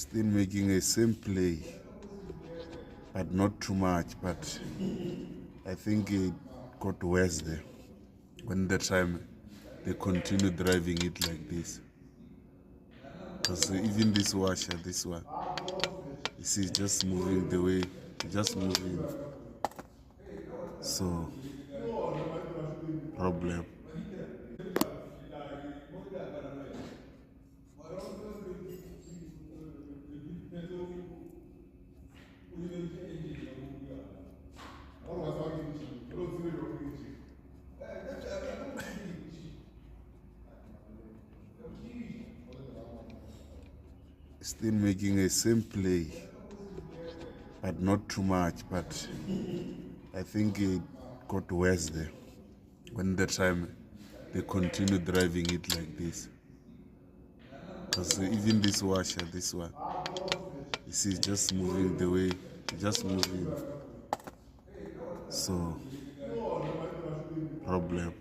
Still making a same play, but not too much. But I think it got worse there when the time they continue driving it like this. Because even this washer, this one, you see, just moving the way, just moving. So, problem. Still making a same play, but not too much. But I think it got worse there when the time they continue driving it like this. Because even this washer, this one, you see, just moving the way, just moving. So, problem.